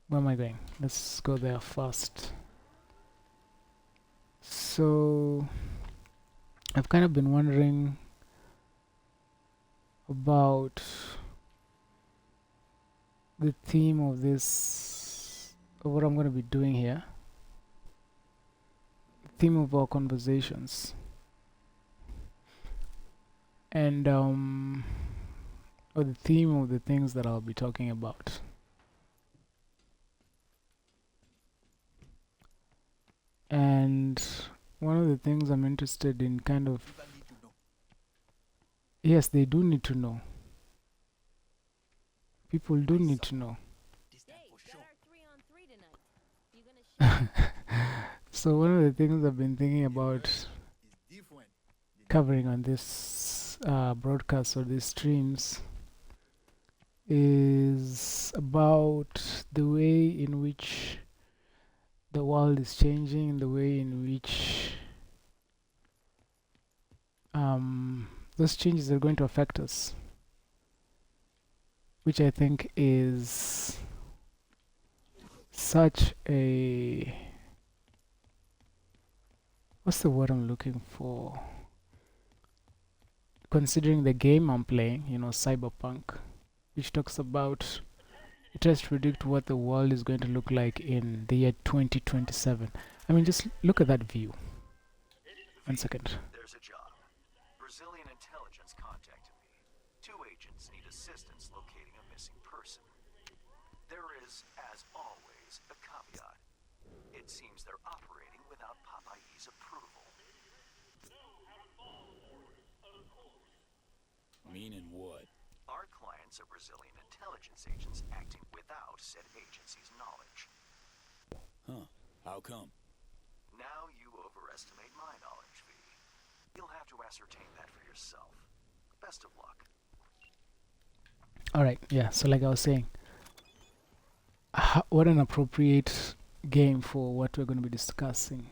Where am I going? Let's go there first. So I've kind of been wondering about the theme of this, of what I'm going to be doing here, the theme of our conversations, and or the theme of the things that I'll be talking about. And one of the things I'm interested in kind of, yes, they do need to know. People do need to know. So one of the things I've been thinking about covering on this broadcast or these streams is about the way in which the world is changing, the way in which those changes are going to affect us, which I think is such a, what's the word I'm looking for? Considering the game I'm playing, you know, CyberPunk, which talks about, it tries to predict what the world is going to look like in the year 2027. I mean, just look at that view. 1 second. There's a job. Brazilian intelligence contacted me. 2 agents need assistance locating a missing person. There is, as always, a caveat. It seems they're operating without Popeye's approval. Meaning what? Our clients are Brazilian intelligence agents acting without said agency's knowledge. Huh. How come? Now you overestimate my knowledge, V. You'll have to ascertain that for yourself. Best of luck. Alright, yeah, so like I was saying, what an appropriate game for what we're going to be discussing.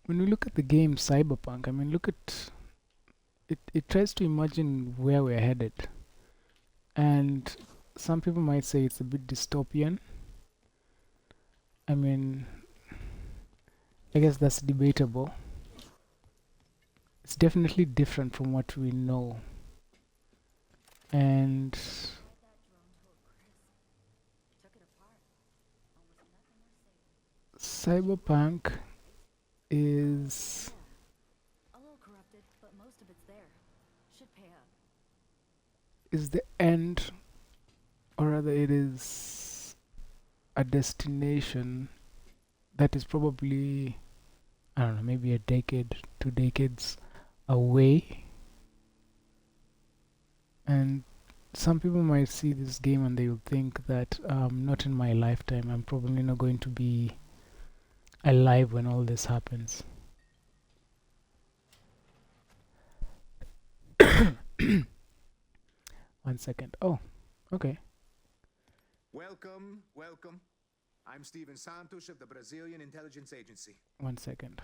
When we look at the game Cyberpunk, I mean, look at it. It tries to imagine where we're headed, and some people might say it's a bit dystopian. I mean, I guess that's debatable. It's definitely different from what we know, and Cyberpunk is a little corrupted, but most of it's there. Should pay up. is the end, or rather it is a destination that is probably, I don't know, maybe a decade, 2 decades away. And some people might see this game and they will think that not in my lifetime, I'm probably not going to be alive when all this happens. One second. Oh, okay. Welcome, welcome. I'm Steven Santos of the Brazilian Intelligence Agency. 1 second.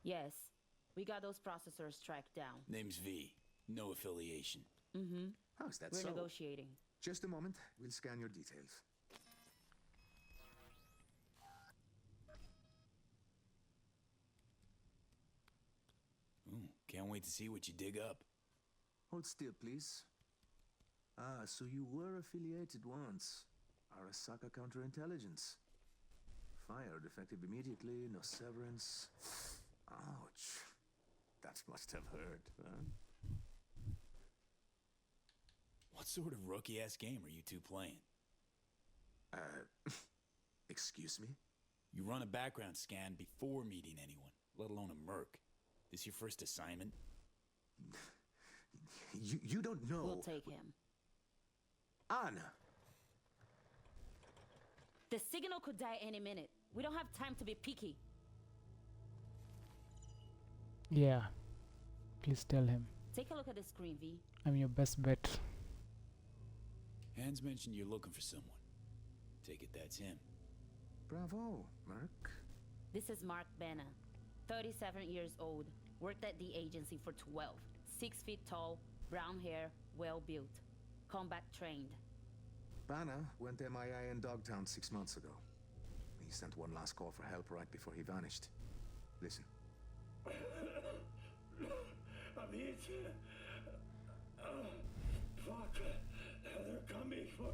Yes, we got those processors tracked down. Name's V. No affiliation. Mm-hmm. How is that We're so? negotiating. Just a moment. We'll scan your details. Ooh, can't wait to see what you dig up. Hold still, please. Ah, so you were affiliated once. Arasaka Counterintelligence. Fired effective immediately, no severance. Ouch. That must have hurt, huh? What sort of rookie-ass game are you two playing? Excuse me? You run a background scan before meeting anyone, let alone a merc. This your first assignment? You don't know. We'll take him. Anna! The signal could die any minute. We don't have time to be picky. Yeah. Please tell him. Take a look at the screen, V. I'm your best bet. Hans mentioned you're looking for someone. Take it that's him. Bravo, Mark. This is Mark Bena, 37 years old. Worked at the agency for 12. 6 feet tall, Brown hair, well built, combat trained. Banner went MIA in Dogtown 6 months ago. He sent one last call for help right before he vanished. Listen. I'm hit. Fuck. They're coming for.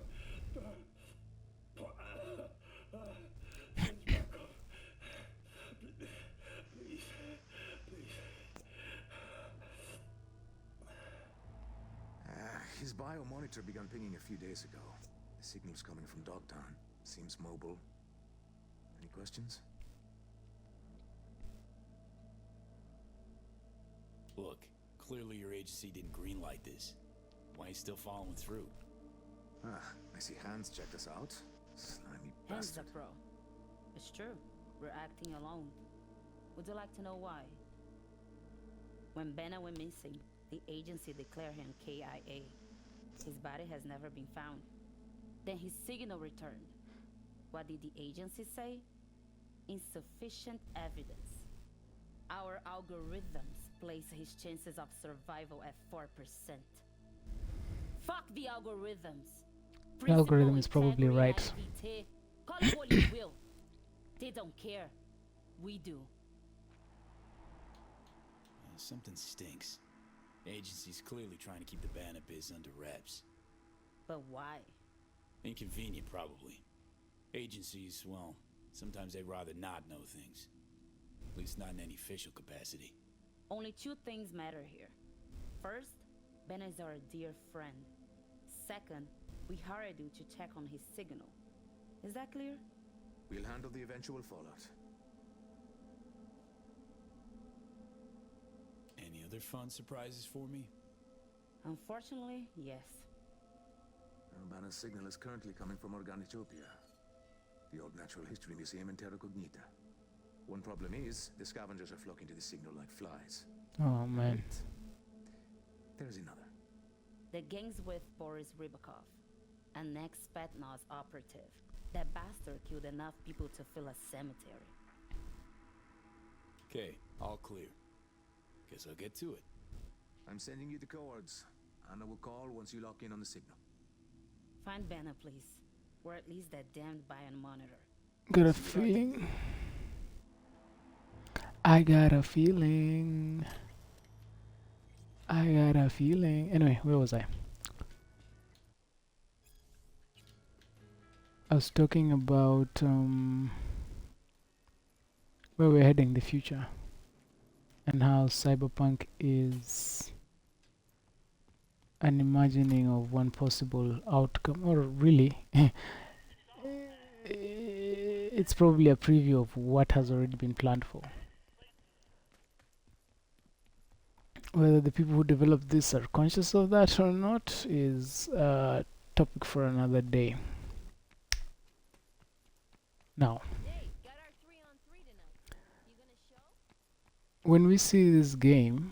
Please back up. Please. His biomonitor began pinging a few days ago. The signal's coming from Dogtown. Seems mobile. Any questions? Look, clearly your agency didn't greenlight this. Why are you still following through? I see Hans checked us out. Slimy Hands bastard. up, bro. It's true. We're acting alone. Would you like to know why? When Benna went missing, the agency declared him KIA. His body has never been found. Then his signal returned. What did the agency say? Insufficient evidence. Our algorithms place his chances of survival at 4%. Fuck the algorithms. The algorithm is probably right. Naivete. Call it what you will. They don't care. We do. Something stinks. Agency's clearly trying to keep the banner biz under wraps. But why? Inconvenient, probably. Agencies, well, sometimes they'd rather not know things. At least not in any official capacity. Only two things matter here. First, Ben is our dear friend. Second, we hired you to check on his signal. Is that clear? We'll handle the eventual fallout. Any other fun surprises for me? Unfortunately, yes. Banner's signal is currently coming from Organitopia, the old Natural History Museum in Terra Cognita. One problem is, the scavengers are flocking to the signal like flies. Oh man. There's another. The gang's with Boris Rybakov, an ex-Spetsnaz operative. That bastard killed enough people to fill a cemetery. Okay, all clear. Guess I'll get to it. I'm sending you the coords. Anna will call once you lock in on the signal. Find Banner, please. Or at least that damned Bion monitor. Got a feeling. I got a feeling. Anyway, where was I? I was talking about where we're heading in the future and how cyberpunk is an imagining of one possible outcome, or really it's probably a preview of what has already been planned for. Whether the people who developed this are conscious of that or not is a topic for another day. Now, when we see this game,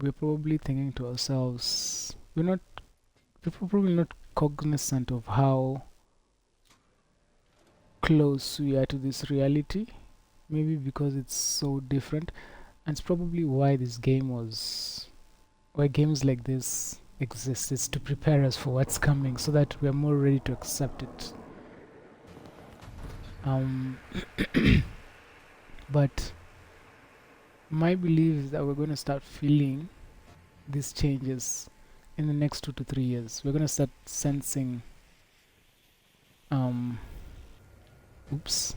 we're probably thinking to ourselves, we're probably not cognizant of how close we are to this reality, maybe because it's so different, and it's probably why why games like this exist, is to prepare us for what's coming so that we're more ready to accept it. But my belief is that we're going to start feeling these changes in the next 2 to 3 years. We're going to start sensing oops.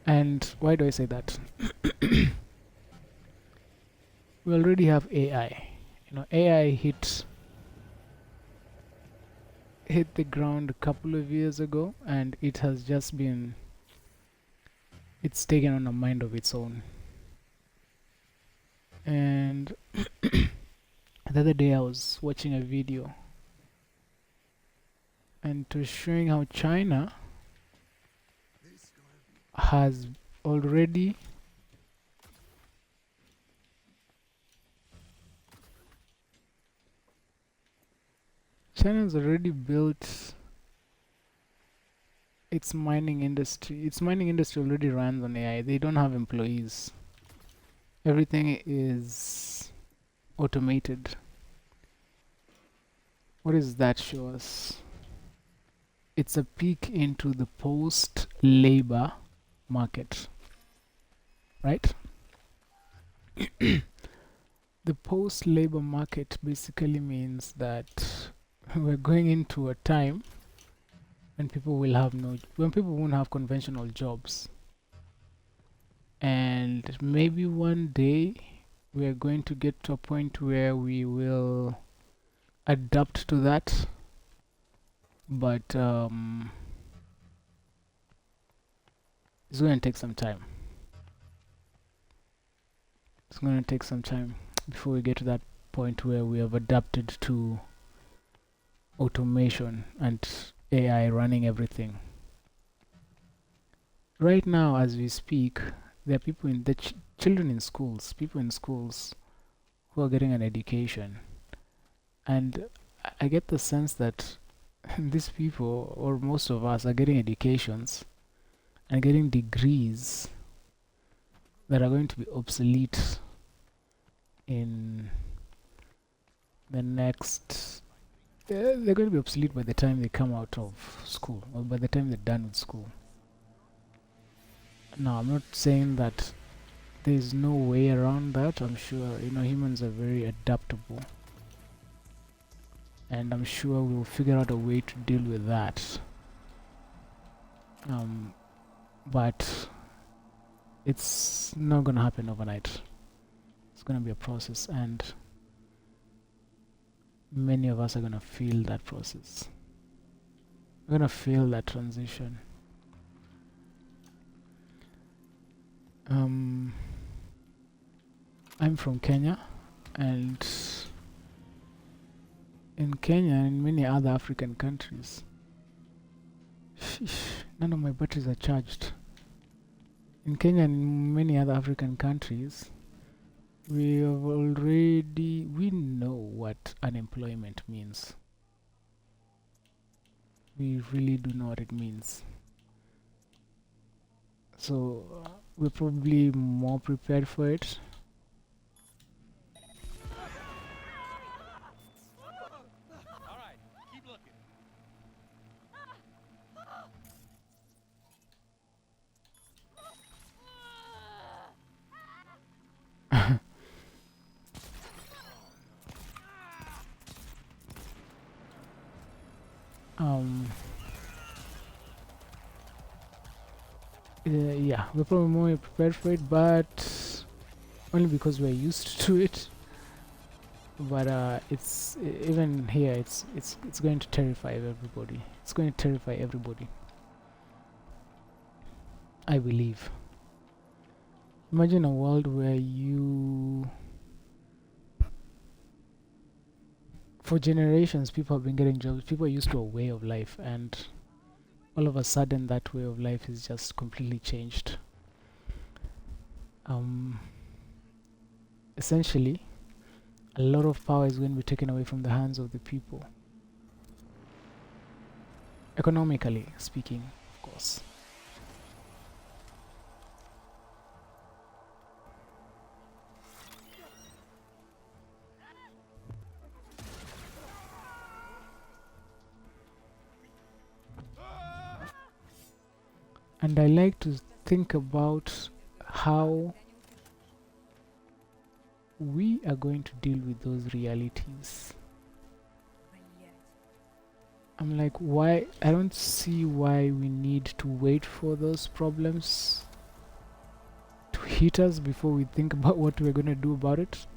And why do I say that? We already have AI. AI hit the ground a couple of years ago, and it has just been, it's taken on a mind of its own. And the other day I was watching a video, and it was showing how China has already built its mining industry. Its mining industry already runs on AI. They don't have employees. everything is automated. What does that show us? It's a peek into the post-labor market, right? The post-labor market basically means that we're going into a time when people won't have conventional jobs, and maybe one day we're going to get to a point where we will adapt to that, but it's going to take some time. It's going to take some time before we get to that point where we have adapted to automation and AI running everything. Right now, as we speak, there are people in the children in schools, people in schools who are getting an education, and I get the sense that these people, or most of us, are getting educations and getting degrees that are going to be obsolete in the next. They're going to be obsolete by the time they come out of school, or by the time they're done with school. Now, I'm not saying that there's no way around that. I'm sure, humans are very adaptable, and I'm sure we'll figure out a way to deal with that. But it's not gonna happen overnight. It's gonna be a process, and many of us are gonna feel that process. We're gonna feel that transition. I'm from Kenya, and in Kenya and many other African countries, none of my batteries are charged. In Kenya and many other African countries, we know what unemployment means. We really do know what it means. So we're probably more prepared for it. Yeah, we're probably more prepared for it, but only because we're used to it. But it's even here. It's going to terrify everybody. It's going to terrify everybody, I believe. Imagine a world where for generations, people have been getting jobs. People are used to a way of life, and all of a sudden, that way of life is just completely changed. Essentially, a lot of power is going to be taken away from the hands of the people. Economically speaking, of course. And I like to think about how we are going to deal with those realities. I'm like, why? I don't see why we need to wait for those problems to hit us before we think about what we're going to do about it.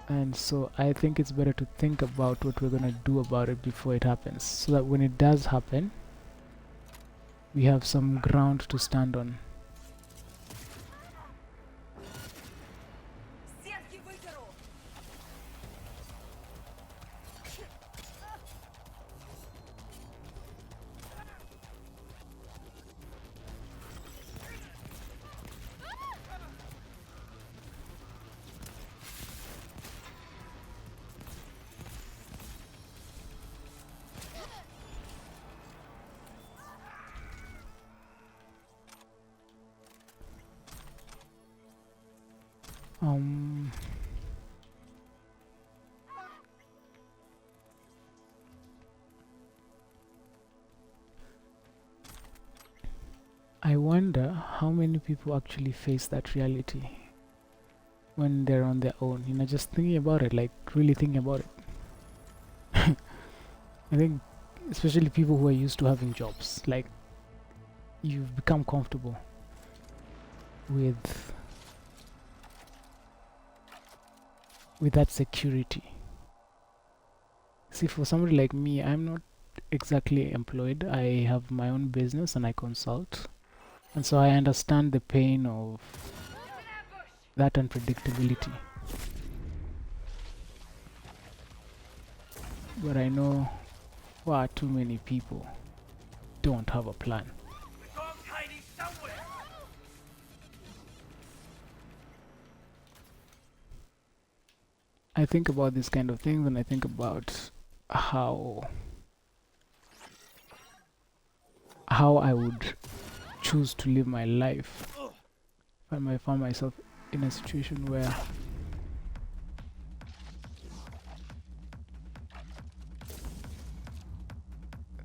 And so I think it's better to think about what we're going to do about it before it happens, so that when it does happen, we have some ground to stand on. Um, I wonder how many people actually face that reality when they're on their own. You know, just thinking about it, like really thinking about it. I think, especially people who are used to having jobs, like you've become comfortable with that security. See, for somebody like me, I'm not exactly employed. I have my own business and I consult. And so I understand the pain of that unpredictability. But I know far too many people don't have a plan. The dog's hiding somewhere. I think about these kind of things and I think about how I would choose to live my life if I might find myself in a situation where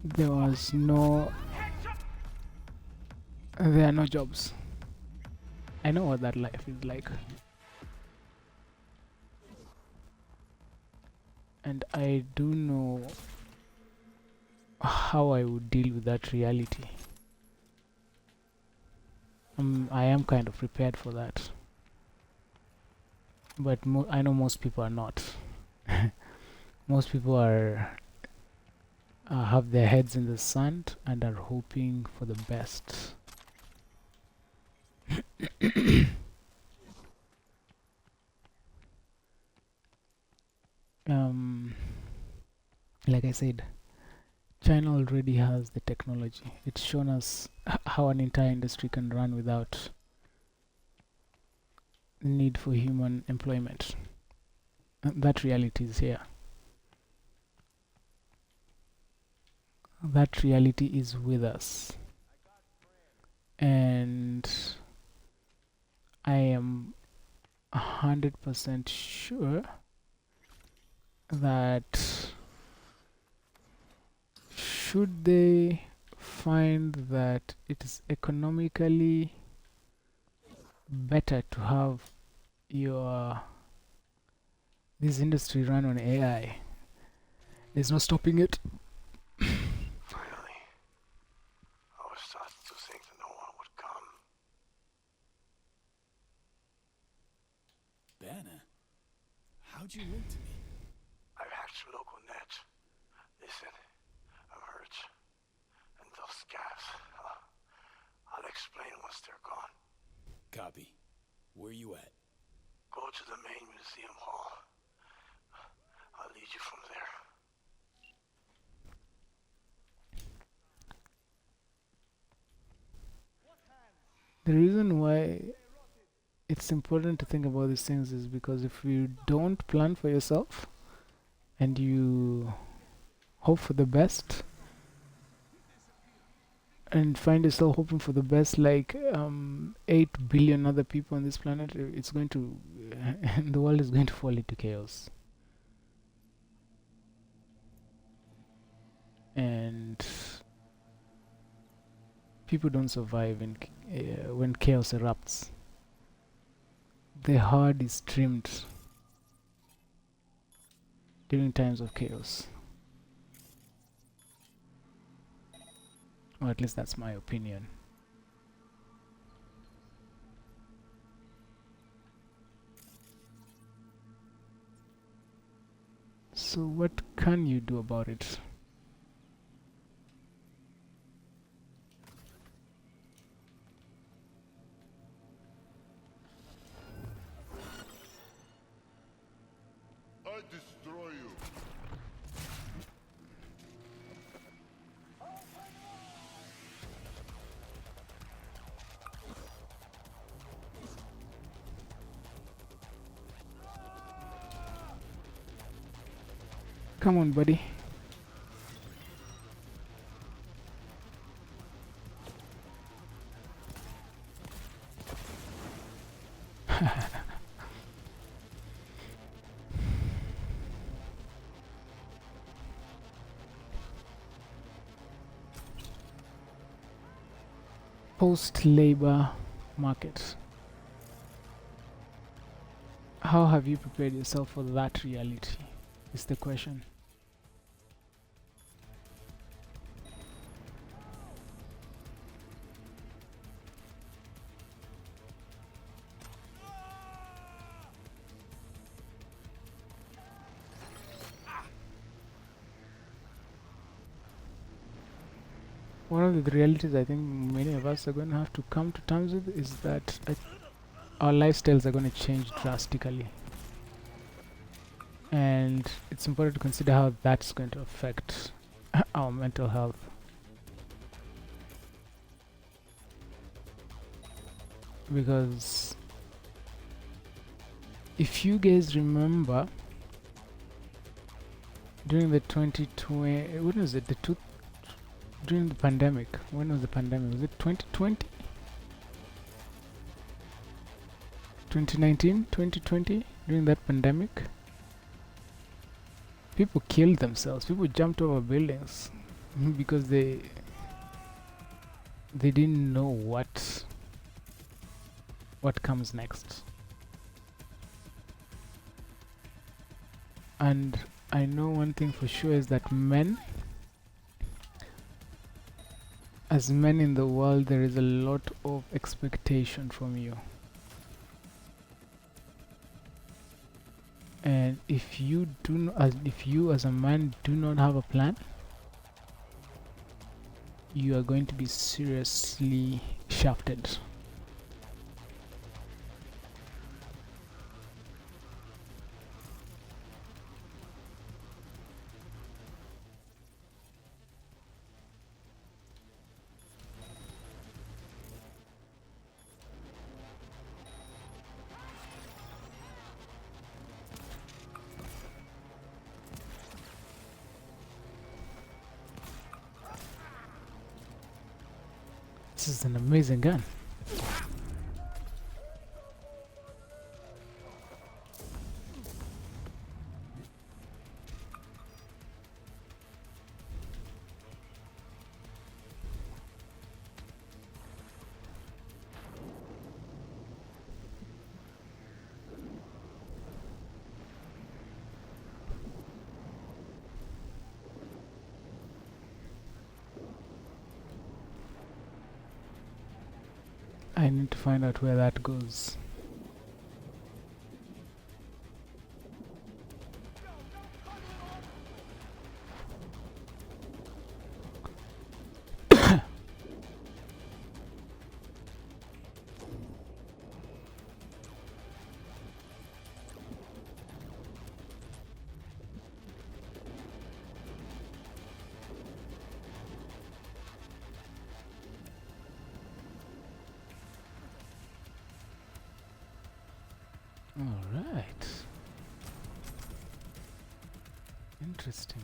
there are no jobs. I know what that life is like. And I do know how I would deal with that reality. I am kind of prepared for that. But I know most people are not. Most people are have their heads in the sand and are hoping for the best. Like I said, China already has the technology. It's shown us how an entire industry can run without need for human employment. That reality is here. That reality is with us. And I am 100% sure that should they find that it is economically better to have this industry run on AI, there's no stopping it. Finally. I was starting to think that no one would come. Banner, how'd you link to me? I've hacked your local net. Listen, I'm hurt. And those scabs, I'll explain once they're gone. Copy. Where you at? Go to the main museum hall. I'll lead you from there. The reason why it's important to think about these things is because if you don't plan for yourself and you hope for the best and find yourself hoping for the best like 8 billion other people on this planet, it's going to the world is going to fall into chaos. And people don't survive when chaos erupts. The herd is trimmed during times of chaos. Or at least that's my opinion. So what can you do about it? I destroy you. Come on, buddy. post-labor market. How have you prepared yourself for that reality? Is the question. One of the realities I think many of us are going to have to come to terms with is that our lifestyles are going to change drastically. And it's important to consider how that's going to affect our mental health. Because if you guys remember, during the 2020, when was it? During the pandemic. When was the pandemic? Was it 2020? 2019? 2020? During that pandemic? People killed themselves. People jumped over buildings because they didn't know what comes next. And I know one thing for sure is that as men in the world, there is a lot of expectation from you. And if you as a man do not have a plan, you are going to be seriously shafted. This is an amazing gun. I need to find out where that goes. All right. Interesting.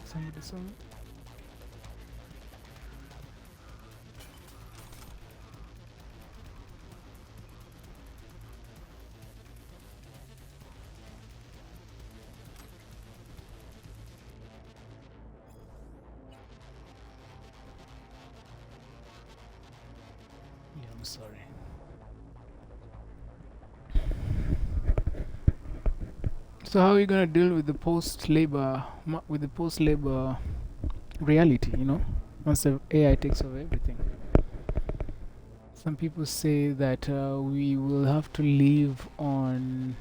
Somebody saw me. Yeah, I'm sorry. So how are you gonna deal with the post-labor reality? You know, once the AI takes over everything. Some people say that we will have to live on,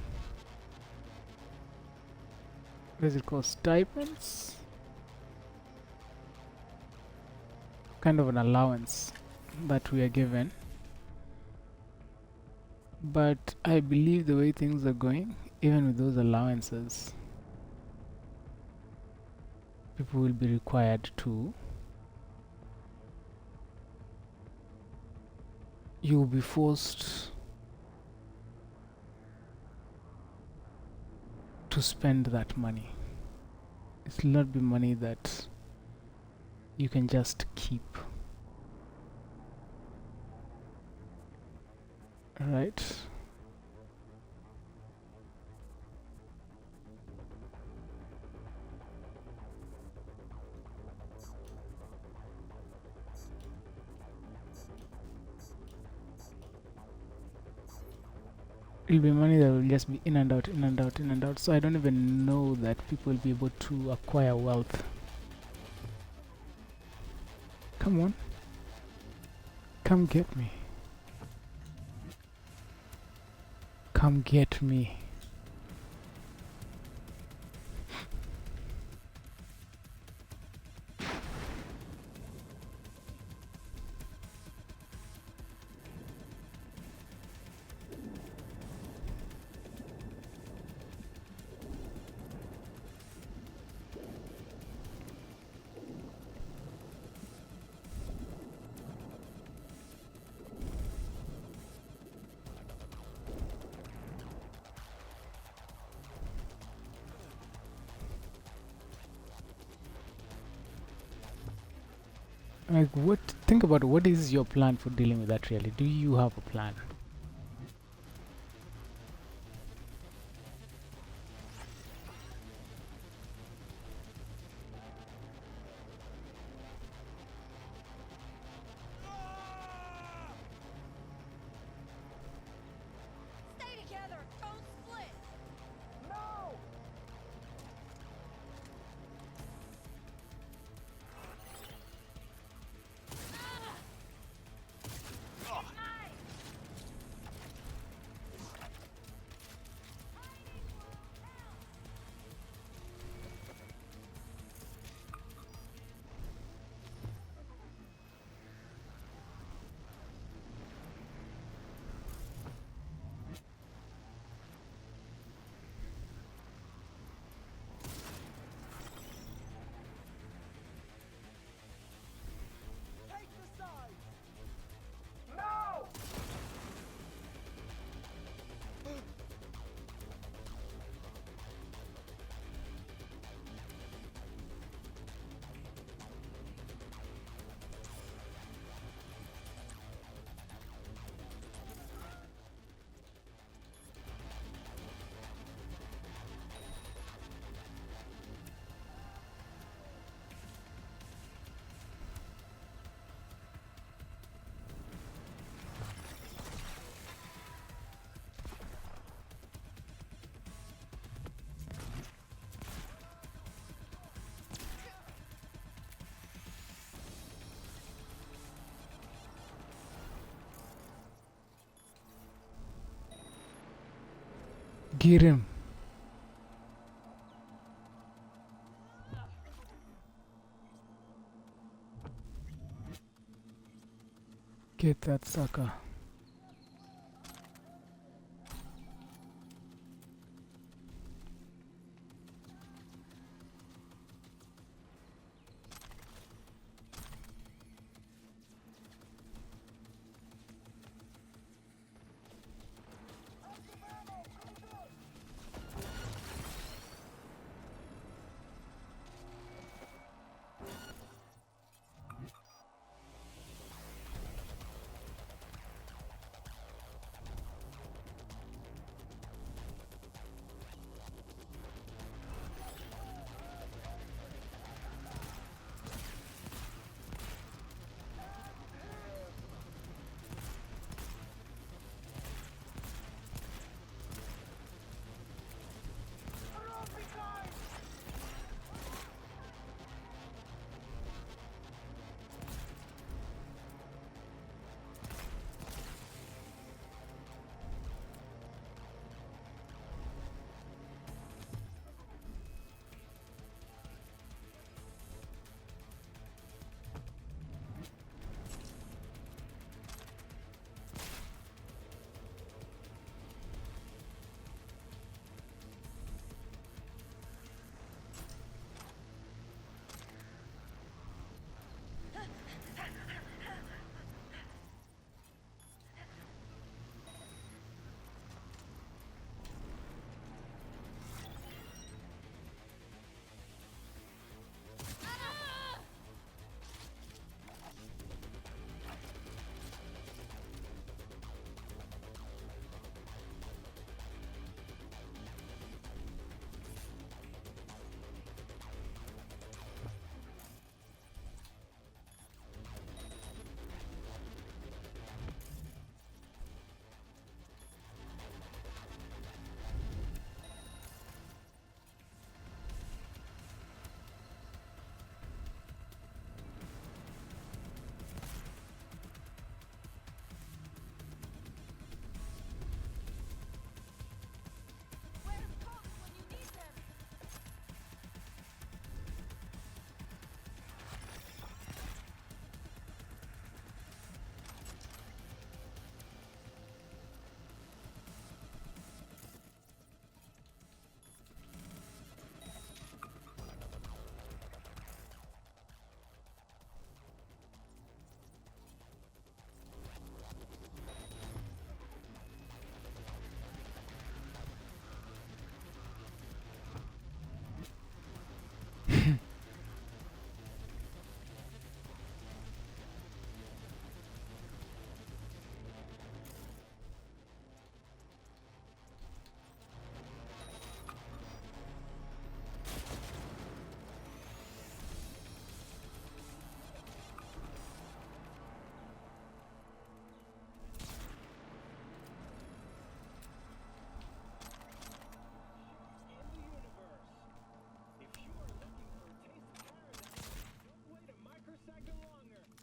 what is it called, stipends? Kind of an allowance that we are given. But I believe the way things are going, even with those allowances, people will be required to you'll be forced to spend that money. It will not be money that you can just keep. Right? It'll be money that will just be in and out, in and out, in and out. So I don't even know that people will be able to acquire wealth. Come on. Come get me. Come get me. Like, what? Think about what is your plan for dealing with that really? Do you have a plan? Stay together! Don't split! Get him. Get that sucker.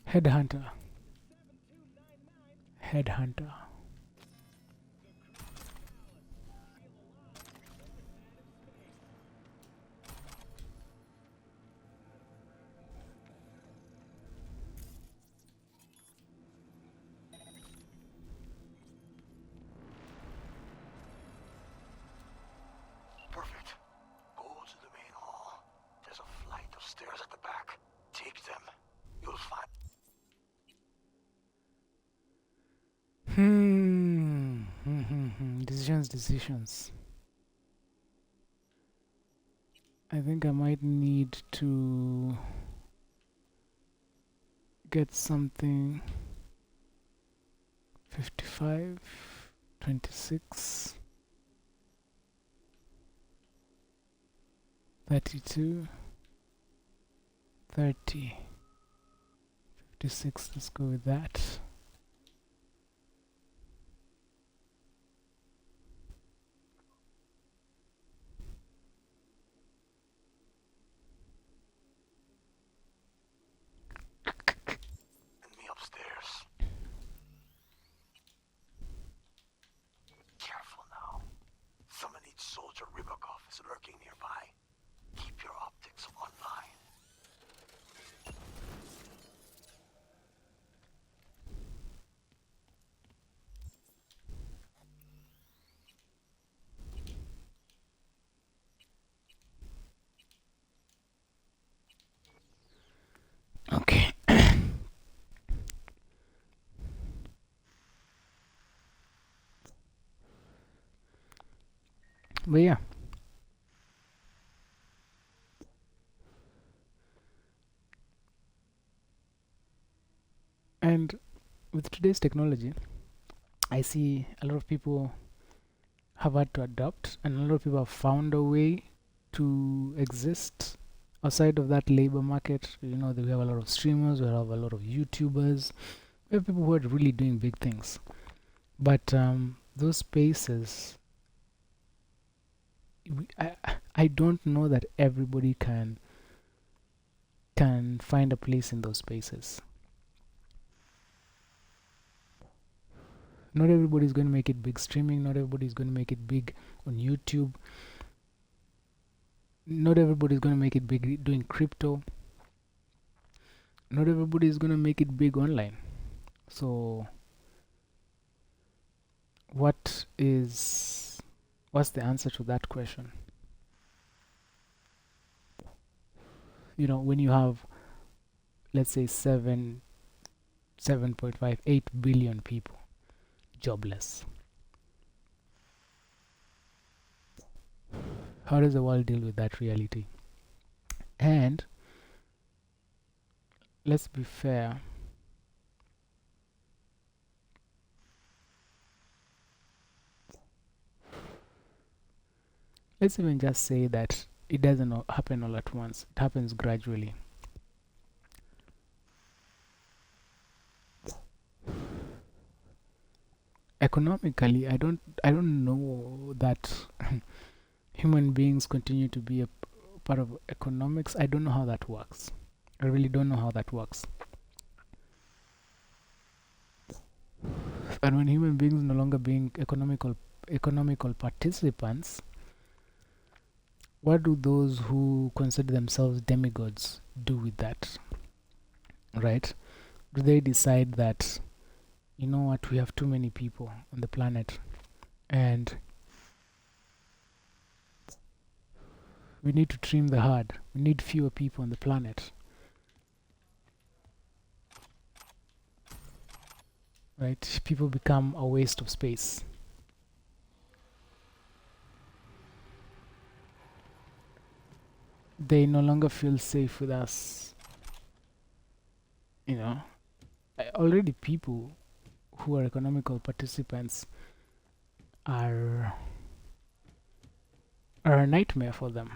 Headhunter. Headhunter. Perfect. Go to the main hall. There's a flight of stairs at the back. Take them. You'll find... Decisions. I think I might need to get something 55, 26, 32, 30, 56. Let's go with that. And me upstairs. Careful now. Someone needs Soldier Rybakov is lurking nearby. Keep your optics online. Okay. But yeah. And with today's technology, I see a lot of people have had to adapt, and a lot of people have found a way to exist outside of that labor market. We have a lot of streamers, we have a lot of YouTubers, we have people who are really doing big things. But those spaces, I don't know that everybody can find a place in those spaces. Not everybody is going to make it big streaming. Not everybody is going to make it big on YouTube. Not everybody is going to make it big doing crypto. Not everybody is going to make it big online. So what's the answer to that question? When you have, let's say, 7.58 billion people jobless, how does the world deal with that reality? And let's be fair, let's even just say that it doesn't happen all at once. It happens gradually. Economically, I don't know that human beings continue to be a part of economics. I don't know how that works. I really don't know how that works. And when human beings no longer being economical participants, what do those who consider themselves demigods do with that? Right? Do they decide that, you know what, we have too many people on the planet and we need to trim the herd. We need fewer people on the planet. Right? People become a waste of space. They no longer feel safe with us. Already people who are economical participants are a nightmare for them.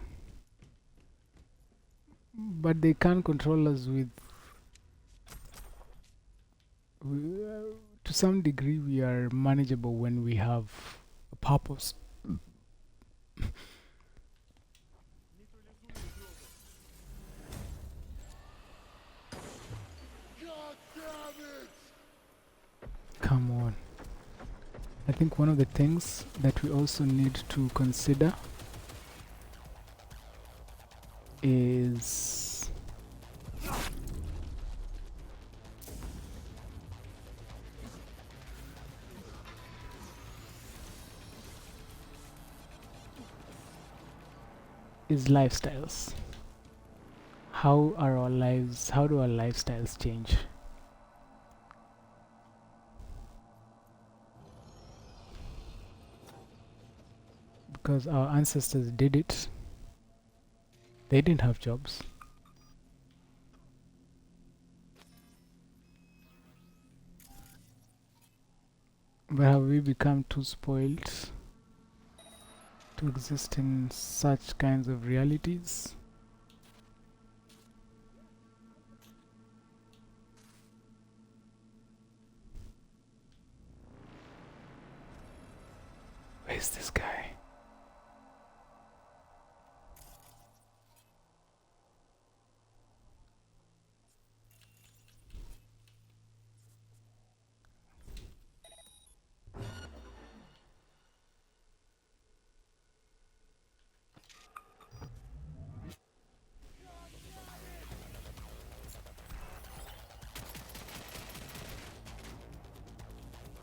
But they can't control us to some degree. We are manageable when we have a purpose. I think one of the things that we also need to consider is lifestyles. How do our lifestyles change? Because our ancestors did it. They didn't have jobs. But have we become too spoiled to exist in such kinds of realities? Where's this guy?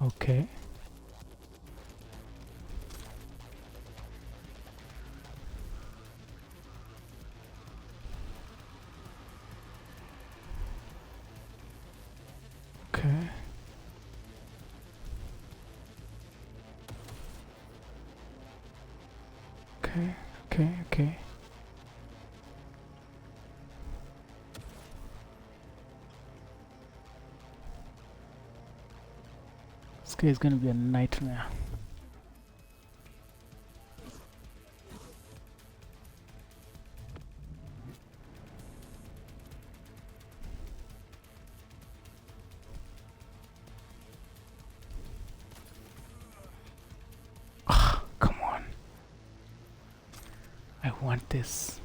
Okay. Okay. Okay. This guy is gonna be a nightmare. Come on. I want this.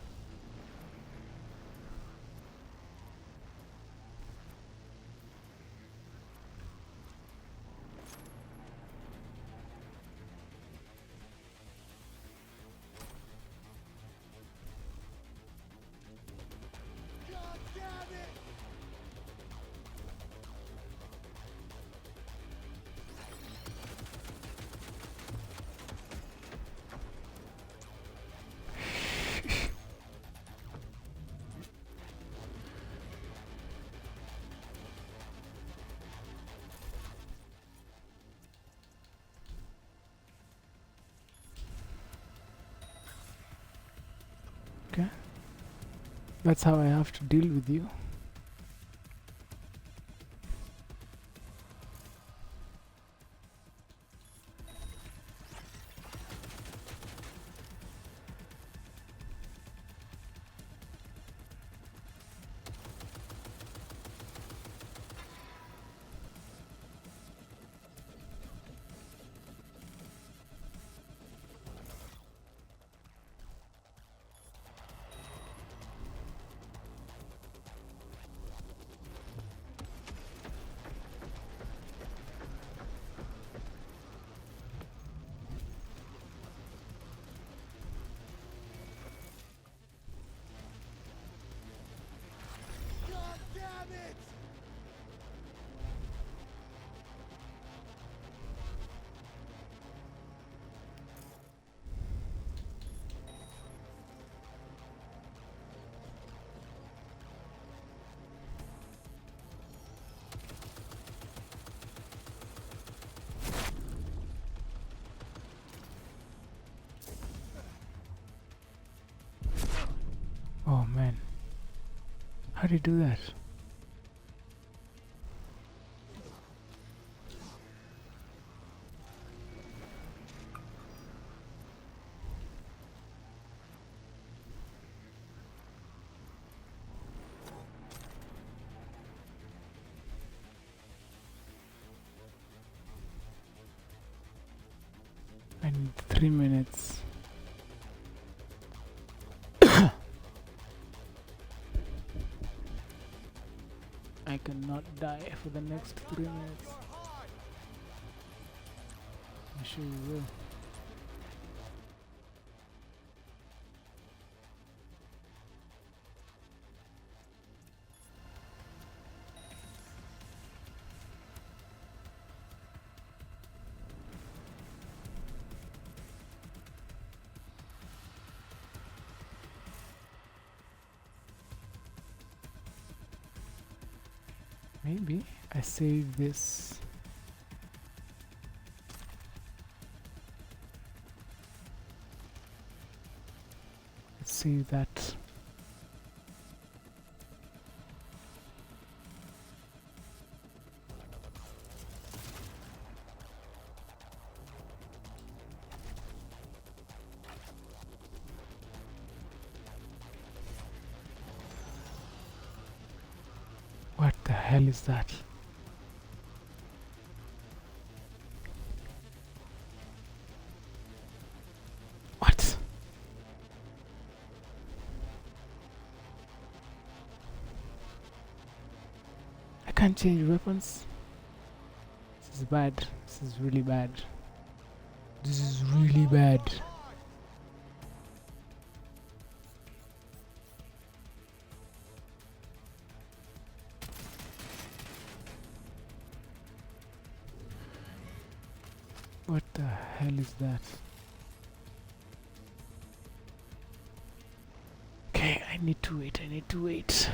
Okay. That's how I have to deal with you. Oh man. How do you do that? I need 3 minutes. I cannot die for the next 3 minutes. I'm sure you will. Maybe I save this. Let's save that. What the hell is that? What? I can't change weapons. This is bad. This is really bad. This is really bad. What the hell is that? Okay, I need to wait. I need to wait.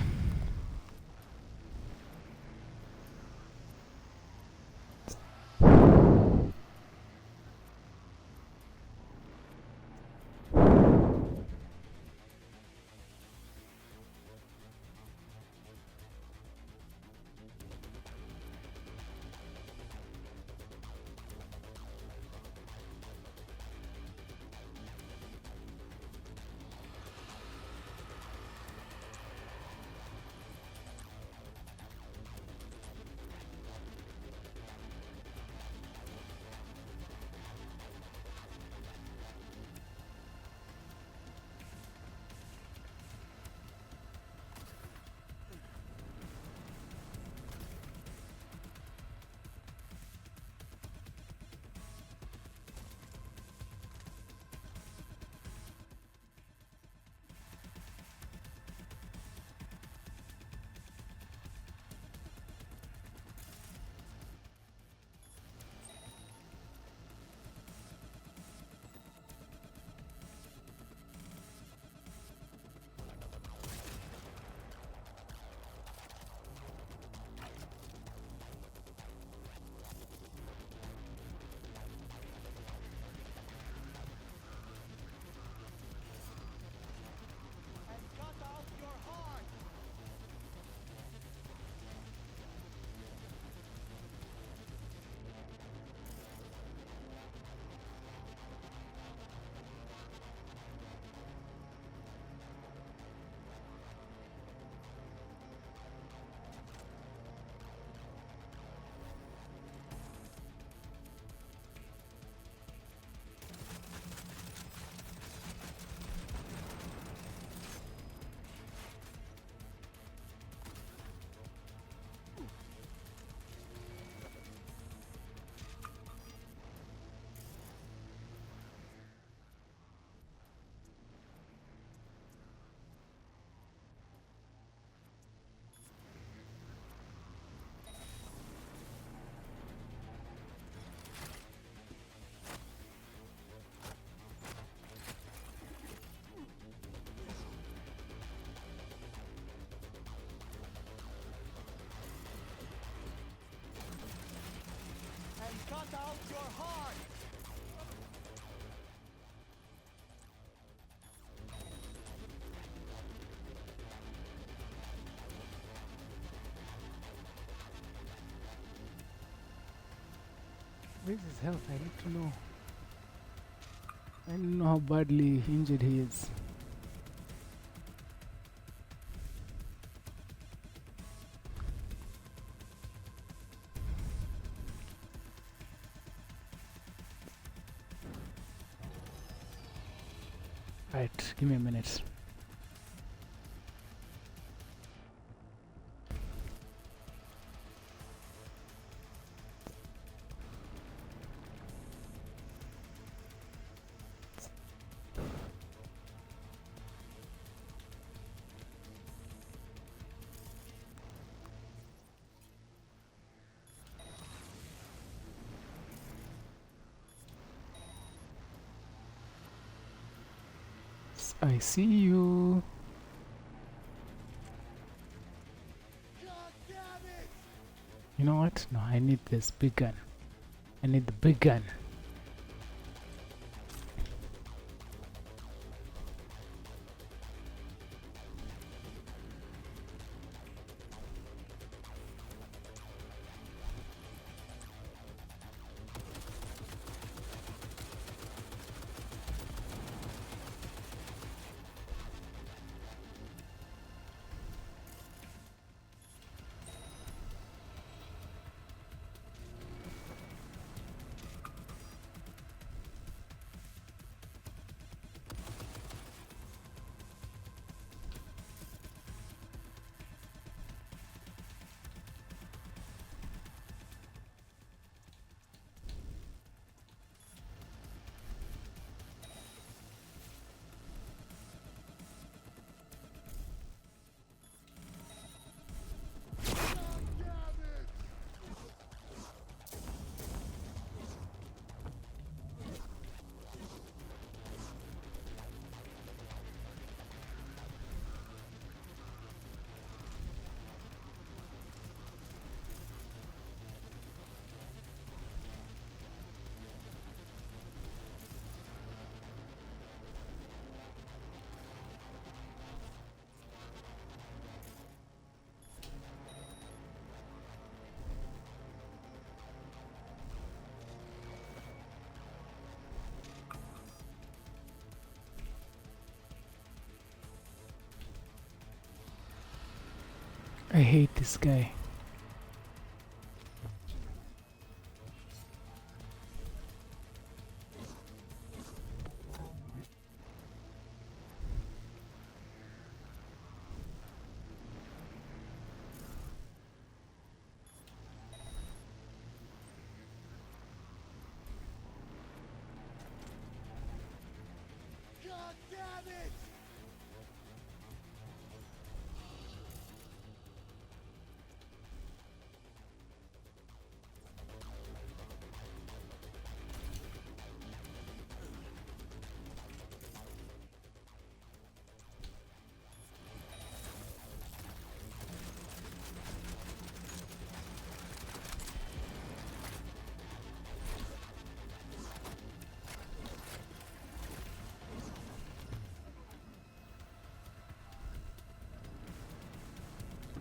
Cut out your heart! Where's his health? I need to know. I don't know how badly injured he is. Right, give me a minute. I see you. You know what? No, I need this big gun. I need the big gun. I hate this guy.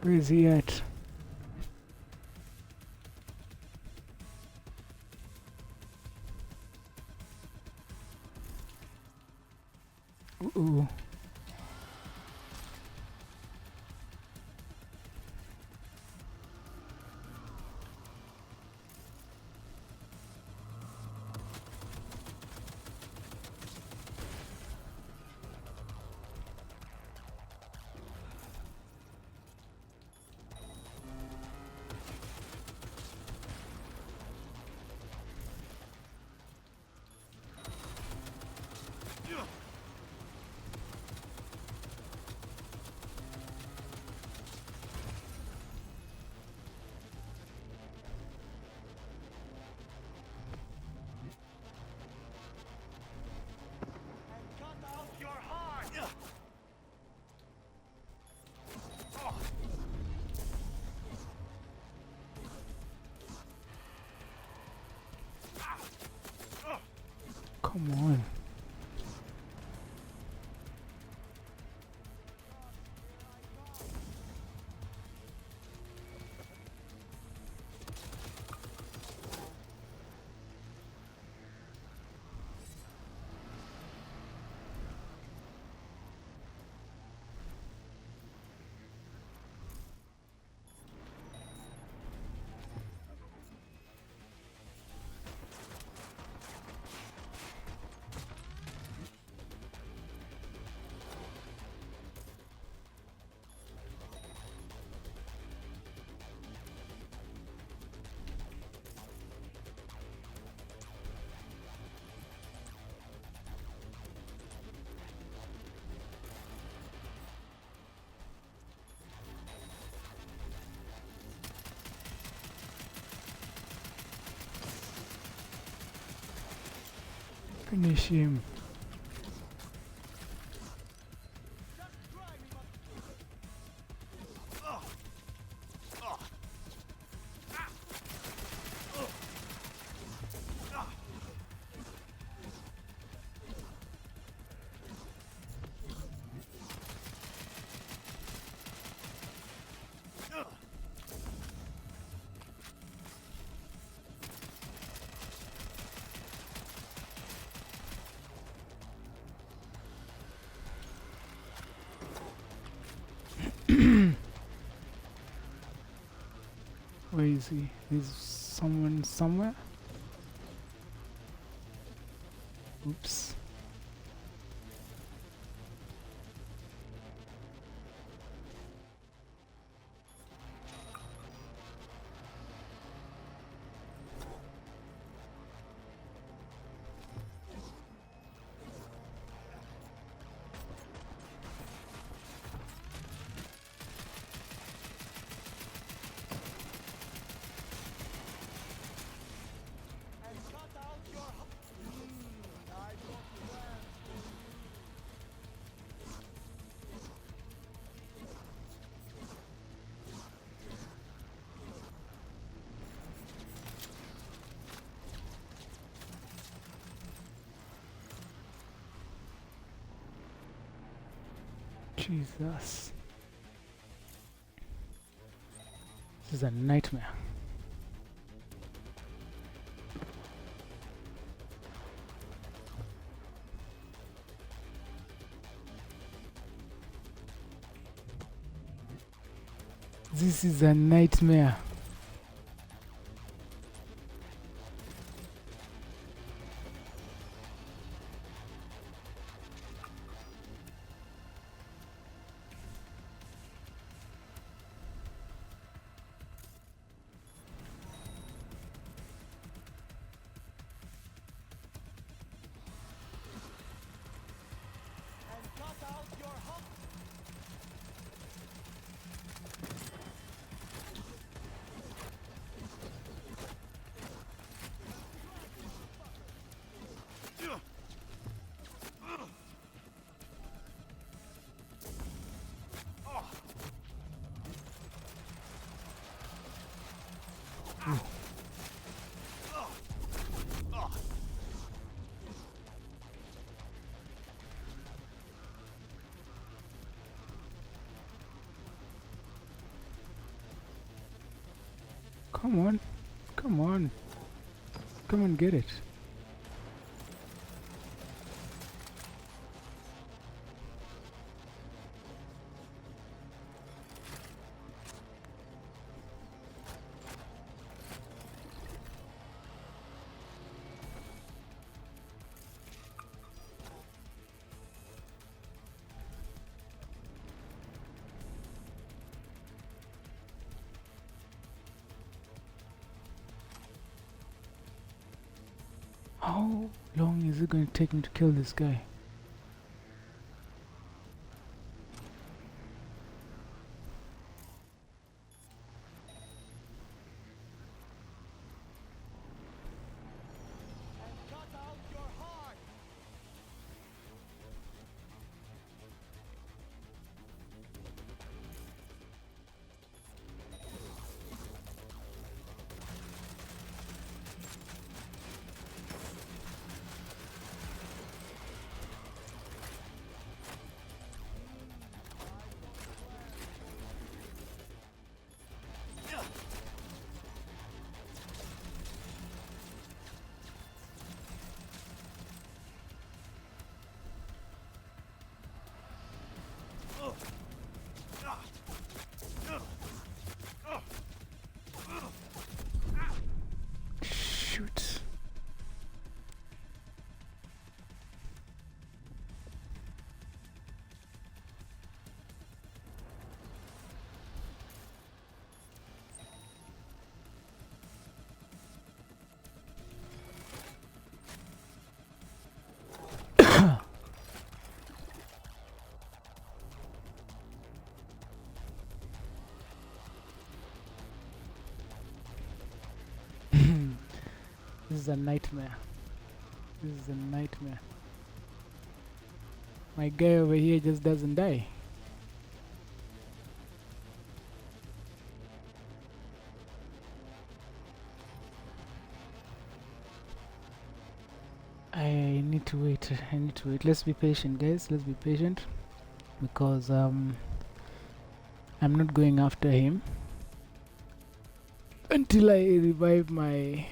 Where is he at? Ooh. Come on. Finish him. Where is he? There's someone somewhere? Oops. Jesus. This is a nightmare. This is a nightmare. Come on. Come on. Come and get it. How long is it going to take me to kill this guy? Shoot. This is a nightmare. This is a nightmare. My guy over here just doesn't die. I need to wait. I need to wait. Let's be patient, guys. Let's be patient. Because I'm not going after him until I revive my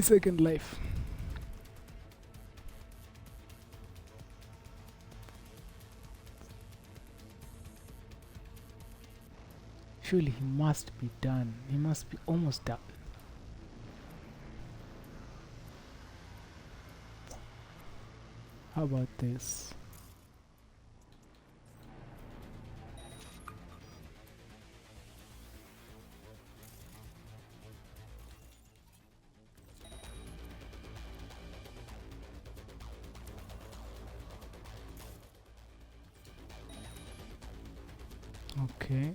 second life. Surely he must be done. He must be almost done. How about this? Okay.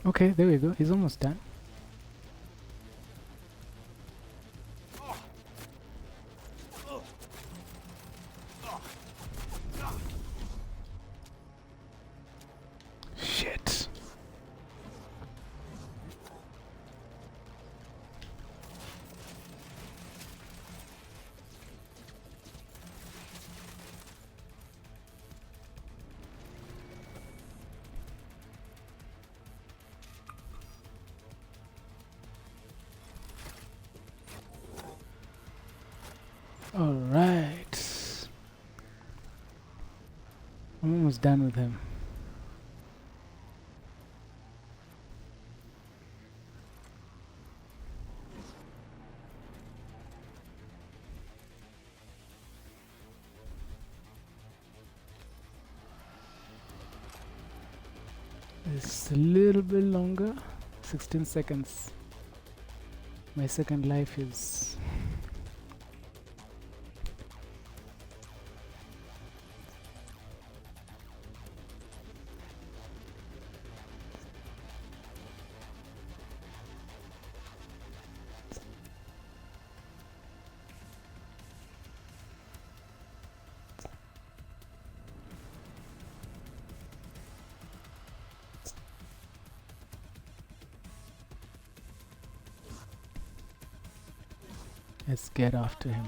Okay, there we go. He's almost done. Shit. All right. I'm almost done with him. It's a little bit longer. 16 seconds. My second life is... Let's get after him.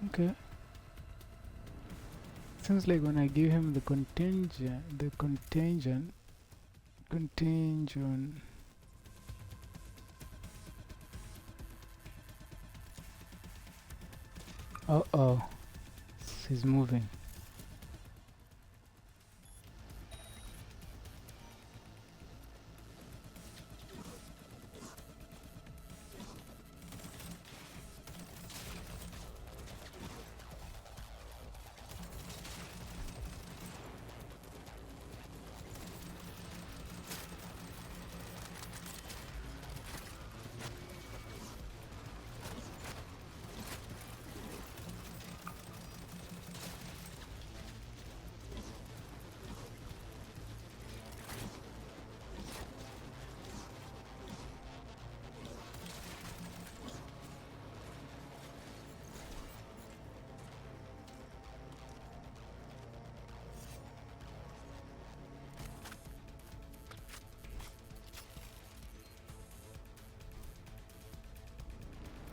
Okay. Seems like when I give him the contingent. Uh-oh. He's moving.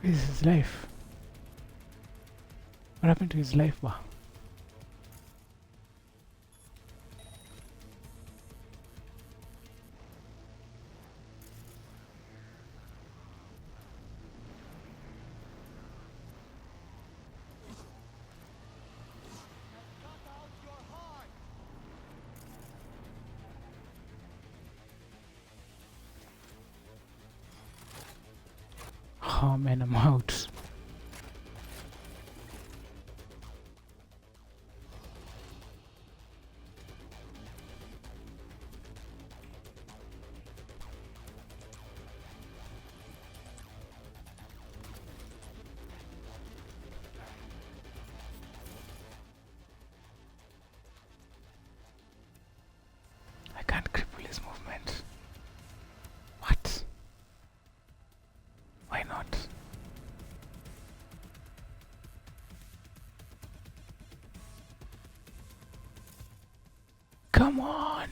What is his life? What happened to his life, ba? Oh man, I'm out. I can't cripple his movement. What? Why not? Come on!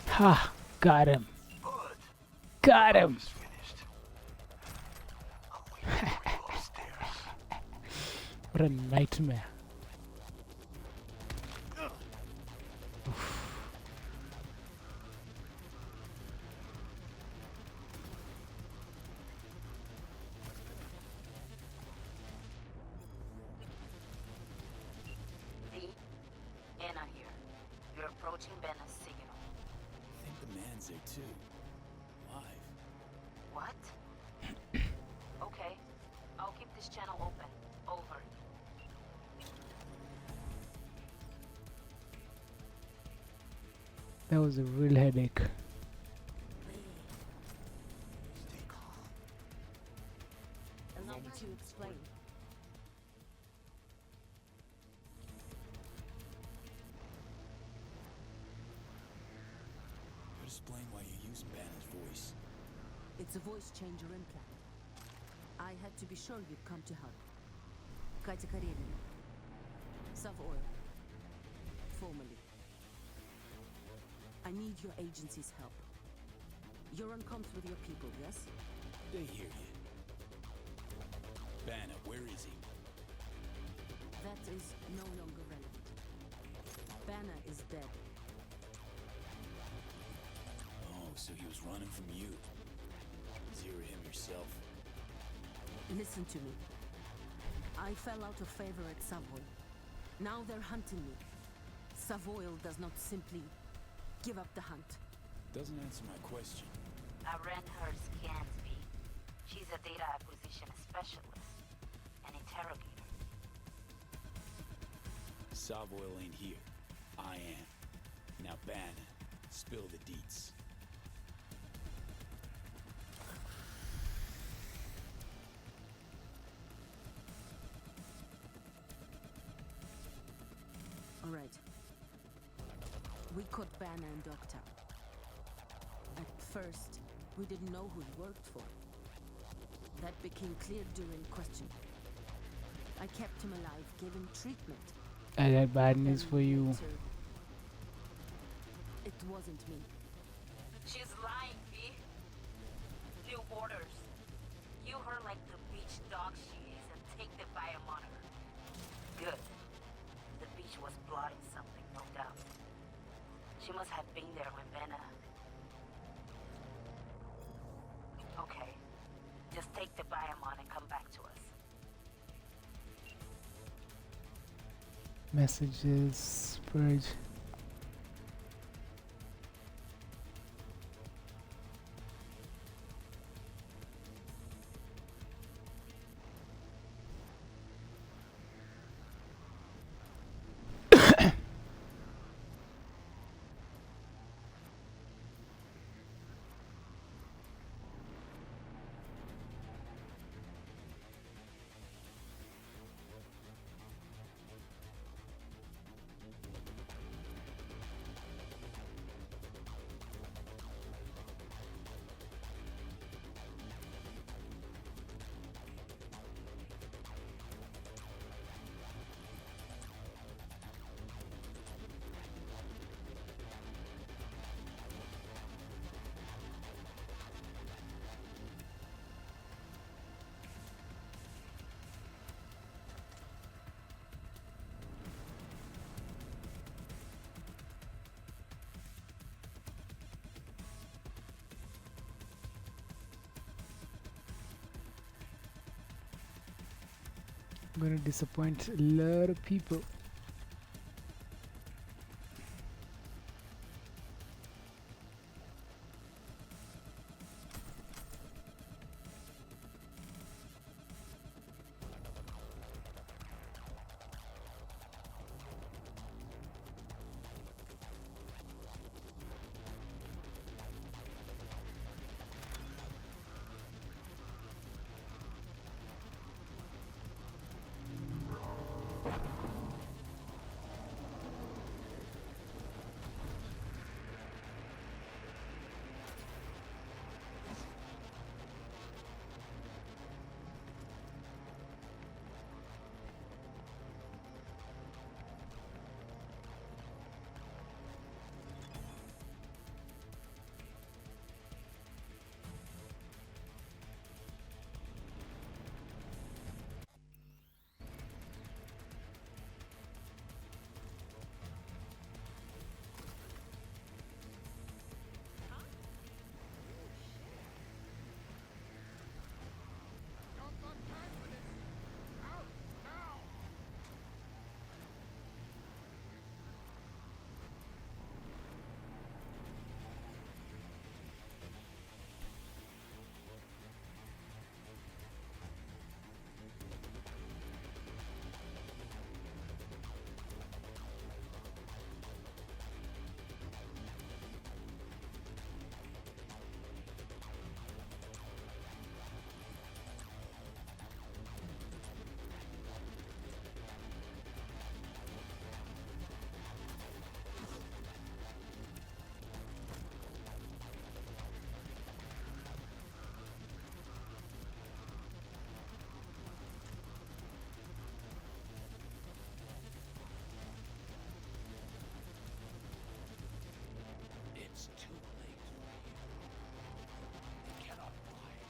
Ha! Got him! Got him! It's finished. I'm waiting for you upstairs. What a nightmare. V, Anna here. You're approaching Benna's signal. I think the man's there too. Live. What? Okay. I'll keep this channel open. Over. That was a real headache. Stay calm. Allow me to explain. Explain why you're using Banner's voice. It's a voice changer implant. I had to be sure you'd come to help. Катя Каренина. Savoy. Formally. I need your agency's help. You're on comms with your people, yes? They hear you. Banner, where is he? That is no longer relevant. Banner is dead. Oh, so he was running from you. Zero him yourself. Listen to me. I fell out of favor at Savoy. Now they're hunting me. Savoy does not simply give up the hunt. Doesn't answer my question. I ran her scans, V. She's a data acquisition specialist. An interrogator. Savoy ain't here. I am. Now, Banner, spill the deets. All right. We caught Banner in Dogtown. At first, we didn't know who he worked for. That became clear during questioning. I kept him alive, gave him treatment, I got bad news Then for you. later, it wasn't me. She's lying, V. New orders. You her like the beach dog she is and take the bio monitor. Good. The beach was plotting something, no doubt. She must have been there when Benna... Okay. Just take the biomon and come back to us. Messages, purge. I'm gonna disappoint a lot of people. It's too late. You cannot lie.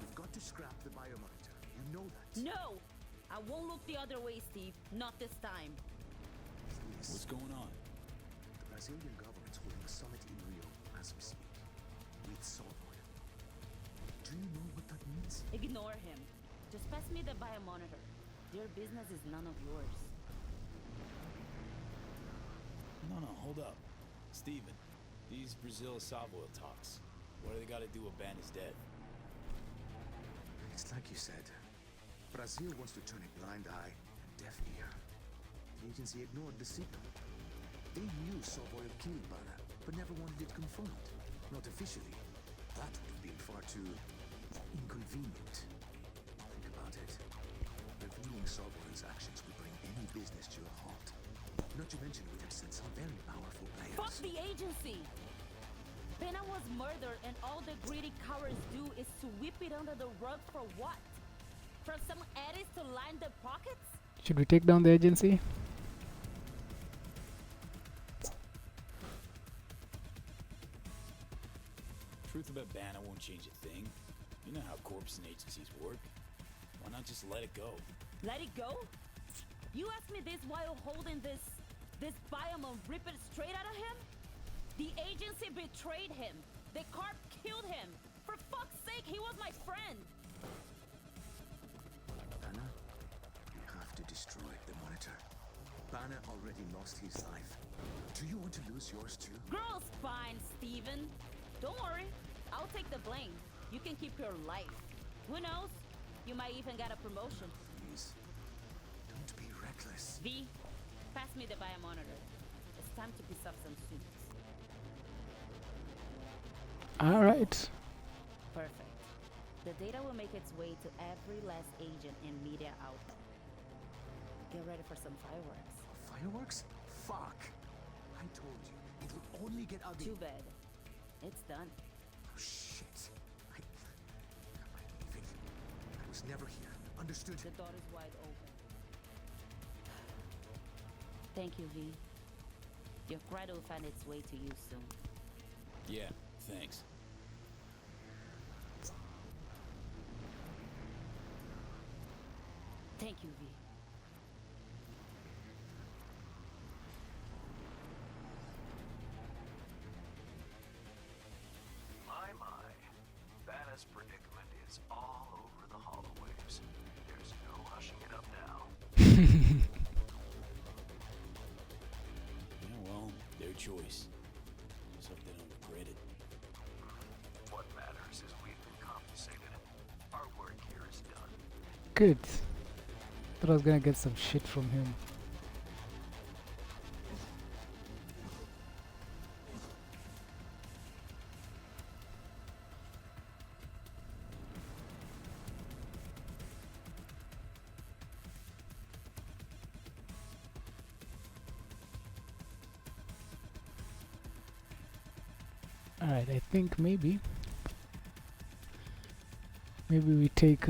We've got to scrap the biomonitor. You know that. No! I won't look the other way, Steve. Not this time. Please. What's going on? The Brazilian government's holding a summit in Rio as we speak. With Savoy. Do you know what that means? Ignore him. Just pass me the biomonitor. Their business is none of yours. No, hold up. Steven, these Brazil-Savoy talks. What do they got to do with Banner's death? It's like you said. Brazil wants to turn a blind eye and deaf ear. The agency ignored the signal. They knew Savoy killed Banner, but never wanted it confirmed. Not officially. That would have been far too inconvenient. Think about it. Revealing Savoy's actions would bring any business to a halt. Not to mention it would have sent some very powerful players. Fuck the agency! Bena was murdered, and all the greedy cowards do is sweep it under the rug for what? For some eddies to line their pockets? Should we take down the agency? Truth about Banner won't change a thing. You know how corps and agencies work. Why not just let it go? Let it go? You asked me this while holding this biome and rip it straight out of him? The agency betrayed him. The corp killed him. For fuck's sake, he was my friend. Banner, you have to destroy the monitor. Banner already lost his life. Do you want to lose yours too? Girl's fine, Steven. Don't worry, I'll take the blame. You can keep your life. Who knows? You might even get a promotion. Please, don't be reckless. V, pass me the biomonitor. It's time to piece up some suits. All right. Perfect. The data will make its way to every last agent and media outlet. Get ready for some fireworks. Fireworks? Fuck! I told you, it will only get ugly. Too bad. It's done. Oh, shit. I'm leaving. I was never here. Understood? The door is wide open. Thank you, V. Your credit will find its way to you soon. Yeah, thanks. Thank you, V. My. Banner's predicament is all over the holowaves. There's no hushing it up now. Yeah, well, their choice. Just hope they don't regret it. What matters is we've been compensated. Our work here is done. Good. Thought I was gonna get some shit from him. Alright, I think maybe we take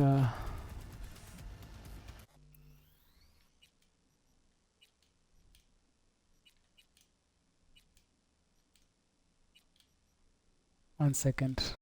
one second.